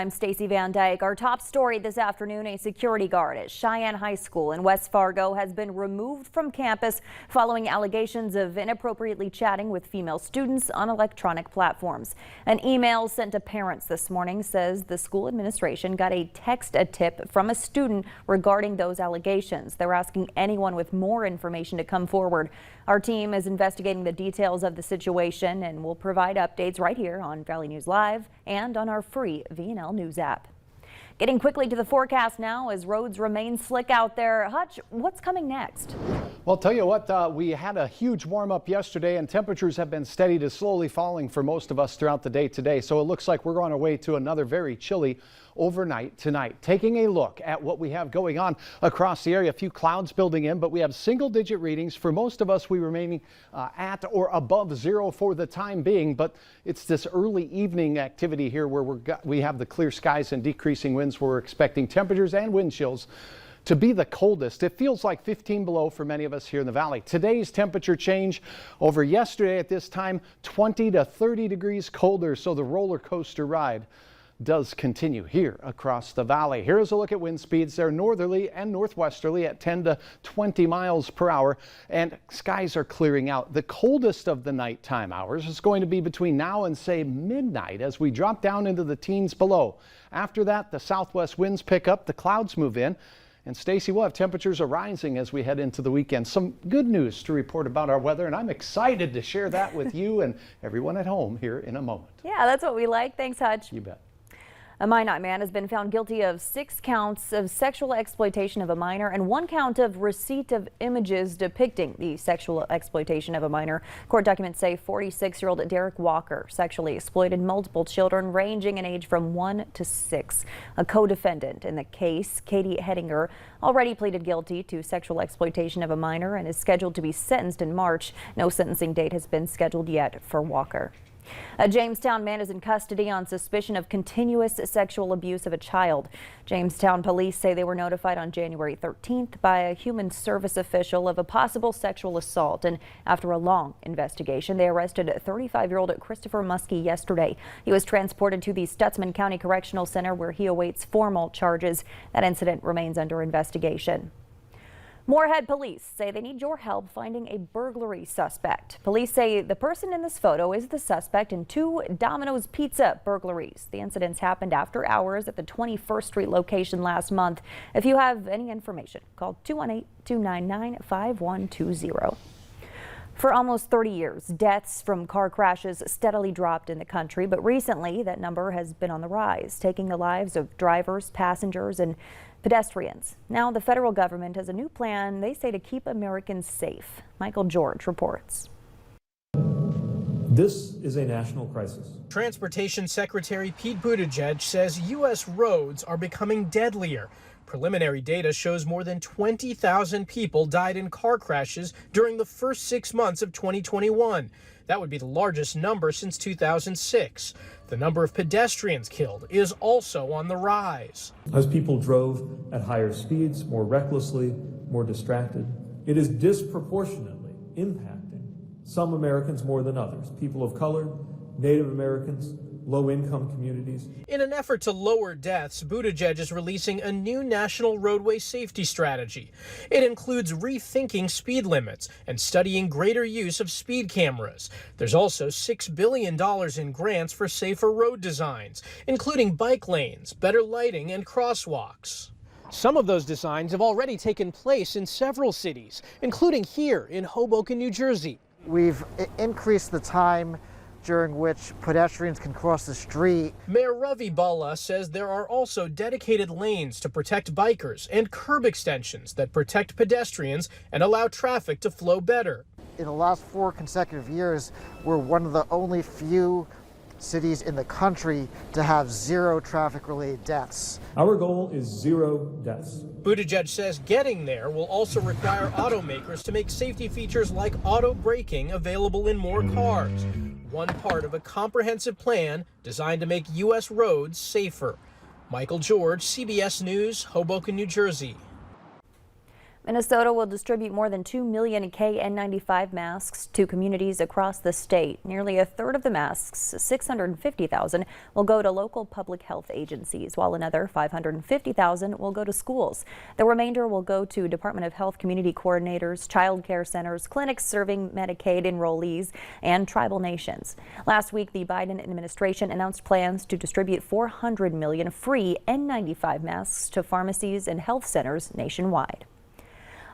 I'm Stacey Van Dyke. Our top story this afternoon, a security guard at Cheyenne High School in West Fargo has been removed from campus following allegations of inappropriately chatting with female students on electronic platforms. An email sent to parents this morning says the school administration got a tip from a student regarding those allegations. They're asking anyone with more information to come forward. Our team is investigating the details of the situation and will provide updates right here on Valley News Live and on our free VNL News app. Getting quickly to the forecast now as roads remain slick out there. Hutch, what's coming next? Well, tell you what, we had a huge warm up yesterday and temperatures have been steady to slowly falling for most of us throughout the day today. So it looks like we're on our way to another very chilly overnight tonight. Taking a look at what we have going on across the area, a few clouds building in, but we have single-digit readings. For most of us, we remaining at or above zero for the time being, but it's this early evening activity here where we have the clear skies and decreasing winds. We're expecting temperatures and wind chills to be the coldest. It feels like 15 below for many of us here in the valley. Today's temperature change over yesterday at this time, 20 to 30 degrees colder, so the roller coaster ride does continue here across the valley. Here's a look at wind speeds. They're northerly and northwesterly at 10 to 20 miles per hour, and skies are clearing out. The coldest of the nighttime hours is going to be between now and say midnight as we drop down into the teens below. After that, the southwest winds pick up, the clouds move in, and Stacey, we'll have temperatures rising as we head into the weekend. Some good news to report about our weather, and I'm excited to share that with you and everyone at home here in a moment. Yeah, that's what we like. Thanks, Hutch. You bet. A Minot man has been found guilty of 6 counts of sexual exploitation of a minor and 1 count of receipt of images depicting the sexual exploitation of a minor. Court documents say 46-year-old Derek Walker sexually exploited multiple children ranging in age from 1 to 6. A co-defendant in the case, Katie Hedinger, already pleaded guilty to sexual exploitation of a minor and is scheduled to be sentenced in March. No sentencing date has been scheduled yet for Walker. A Jamestown man is in custody on suspicion of continuous sexual abuse of a child. Jamestown police say they were notified on January 13th by a human service official of a possible sexual assault, and after a long investigation, they arrested 35-year-old Christopher Muskie yesterday. He was transported to the Stutsman County Correctional Center where he awaits formal charges. That incident remains under investigation. Moorhead police say they need your help finding a burglary suspect. Police say the person in this photo is the suspect in 2 Domino's Pizza burglaries. The incidents happened after hours at the 21st Street location last month. If you have any information, call 218-299-5120. For almost 30 years, deaths from car crashes steadily dropped in the country, but recently that number has been on the rise, taking the lives of drivers, passengers, and pedestrians. Now the federal government has a new plan, they say, to keep Americans safe. Michael George reports. This is a national crisis. Transportation Secretary Pete Buttigieg says U.S. roads are becoming deadlier. Preliminary data shows more than 20,000 people died in car crashes during the first 6 months of 2021. That would be the largest number since 2006. The number of pedestrians killed is also on the rise. As people drove at higher speeds, more recklessly, more distracted, it is disproportionately impacting some Americans more than others. People of color, Native Americans, low-income communities. In an effort to lower deaths, Buttigieg is releasing a new national roadway safety strategy. It includes rethinking speed limits and studying greater use of speed cameras. There's also $6 billion in grants for safer road designs, including bike lanes, better lighting, and crosswalks. Some of those designs have already taken place in several cities, including here in Hoboken, New Jersey. We've increased the time during which pedestrians can cross the street. Mayor Ravi Bala says there are also dedicated lanes to protect bikers and curb extensions that protect pedestrians and allow traffic to flow better. In the last 4 consecutive years, we're one of the only few cities in the country to have 0 traffic-related deaths. Our goal is 0 deaths. Buttigieg says getting there will also require automakers to make safety features like auto braking available in more cars. One part of a comprehensive plan designed to make U.S. roads safer. Michael George, CBS News, Hoboken, New Jersey. Minnesota will distribute more than 2 million KN95 masks to communities across the state. Nearly a third of the masks, 650,000, will go to local public health agencies, while another 550,000 will go to schools. The remainder will go to Department of Health community coordinators, child care centers, clinics serving Medicaid enrollees, and tribal nations. Last week, the Biden administration announced plans to distribute 400 million free N95 masks to pharmacies and health centers nationwide.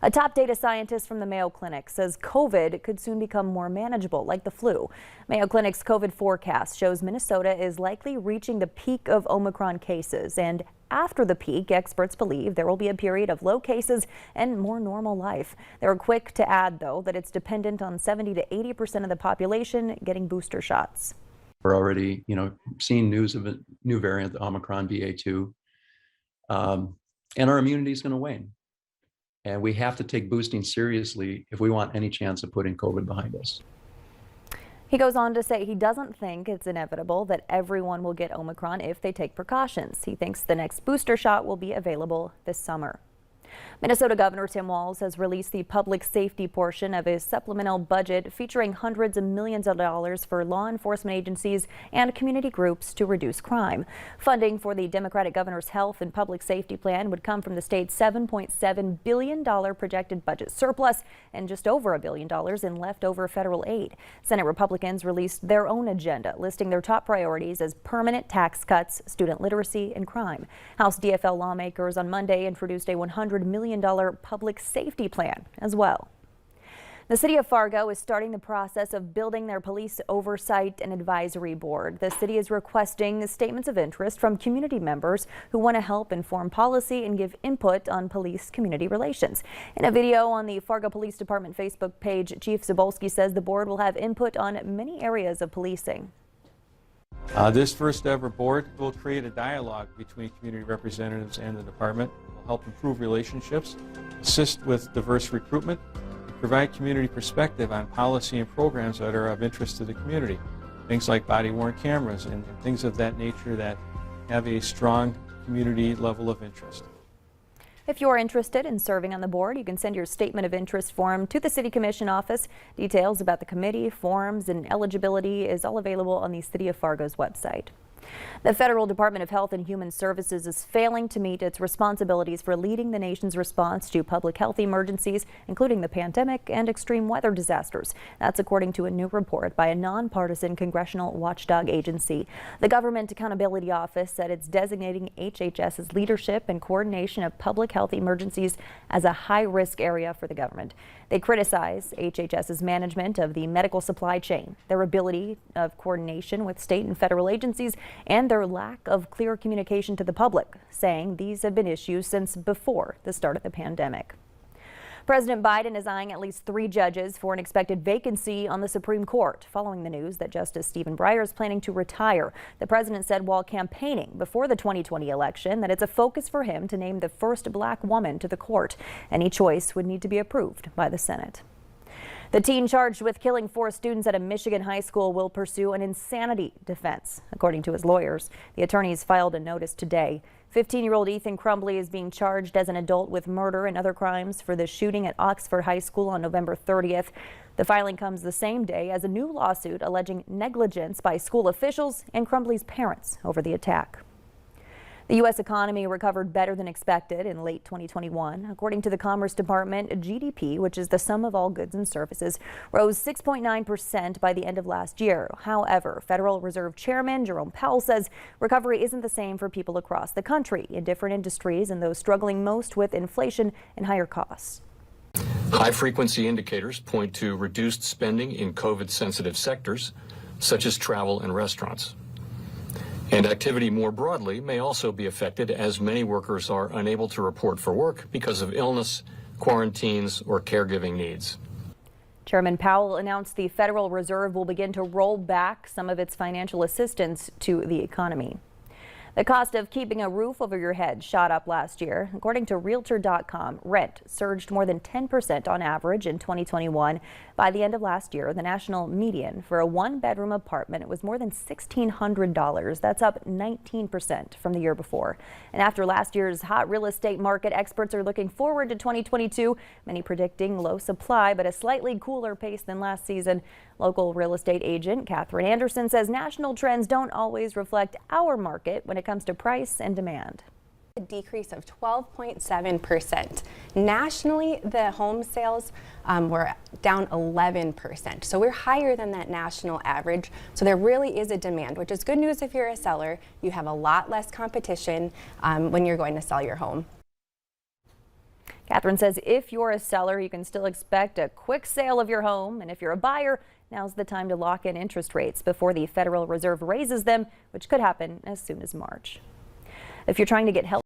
A top data scientist from the Mayo Clinic says COVID could soon become more manageable, like the flu. Mayo Clinic's COVID forecast shows Minnesota is likely reaching the peak of Omicron cases. And after the peak, experts believe there will be a period of low cases and more normal life. They're quick to add, though, that it's dependent on 70 to 80% of the population getting booster shots. We're already, seeing news of a new variant, the Omicron BA2, and our immunity is going to wane. And we have to take boosting seriously if we want any chance of putting COVID behind us. He goes on to say he doesn't think it's inevitable that everyone will get Omicron if they take precautions. He thinks the next booster shot will be available this summer. Minnesota Governor Tim Walz has released the public safety portion of his supplemental budget featuring hundreds of millions of dollars for law enforcement agencies and community groups to reduce crime. Funding for the Democratic governor's health and public safety plan would come from the state's $7.7 billion projected budget surplus and just over $1 billion in leftover federal aid. Senate Republicans released their own agenda, listing their top priorities as permanent tax cuts, student literacy, and crime. House DFL lawmakers on Monday introduced a $100 million public safety plan as well. The city of Fargo is starting the process of building their police oversight and advisory board. The city is requesting statements of interest from community members who want to help inform policy and give input on police community relations. In a video on the Fargo Police Department Facebook page, Chief Zabolski says the board will have input on many areas of policing. This first ever board will create a dialogue between community representatives and the department. Help improve relationships, assist with diverse recruitment, and provide community perspective on policy and programs that are of interest to the community. Things like body-worn cameras and things of that nature that have a strong community level of interest. If you're interested in serving on the board, you can send your statement of interest form to the City Commission office. Details about the committee, forms, and eligibility is all available on the City of Fargo's website. The Federal Department of Health and Human Services is failing to meet its responsibilities for leading the nation's response to public health emergencies, including the pandemic and extreme weather disasters. That's according to a new report by a nonpartisan congressional watchdog agency. The Government Accountability Office said it's designating HHS's leadership and coordination of public health emergencies as a high-risk area for the government. They criticize HHS's management of the medical supply chain, their ability of coordination with state and federal agencies, and their lack of clear communication to the public, saying these have been issues since before the start of the pandemic. President Biden is eyeing at least 3 judges for an expected vacancy on the Supreme Court, following the news that Justice Stephen Breyer is planning to retire. The president said while campaigning before the 2020 election that it's a focus for him to name the first black woman to the court. Any choice would need to be approved by the Senate. The teen charged with killing 4 students at a Michigan high school will pursue an insanity defense, according to his lawyers. The attorneys filed a notice today. 15-year-old Ethan Crumbley is being charged as an adult with murder and other crimes for the shooting at Oxford High School on November 30th. The filing comes the same day as a new lawsuit alleging negligence by school officials and Crumbley's parents over the attack. The U.S. economy recovered better than expected in late 2021. According to the Commerce Department, GDP, which is the sum of all goods and services, rose 6.9% by the end of last year. However, Federal Reserve Chairman Jerome Powell says recovery isn't the same for people across the country in different industries and those struggling most with inflation and higher costs. High-frequency indicators point to reduced spending in COVID-sensitive sectors, such as travel and restaurants. And activity more broadly may also be affected as many workers are unable to report for work because of illness, quarantines, or caregiving needs. Chairman Powell announced the Federal Reserve will begin to roll back some of its financial assistance to the economy. The cost of keeping a roof over your head shot up last year. According to Realtor.com, rent surged more than 10% on average in 2021. By the end of last year, the national median for a one-bedroom apartment was more than $1,600. That's up 19% from the year before. And after last year's hot real estate market, experts are looking forward to 2022. Many predicting low supply, but a slightly cooler pace than last season. Local real estate agent Catherine Anderson says national trends don't always reflect our market when it comes to price and demand. A decrease of 12.7%. Nationally, the home sales were down 11%. So we're higher than that national average. So there really is a demand, which is good news if you're a seller. You have a lot less competition when you're going to sell your home. Catherine says if you're a seller, you can still expect a quick sale of your home. And if you're a buyer, now's the time to lock in interest rates before the Federal Reserve raises them, which could happen as soon as March. If you're trying to get help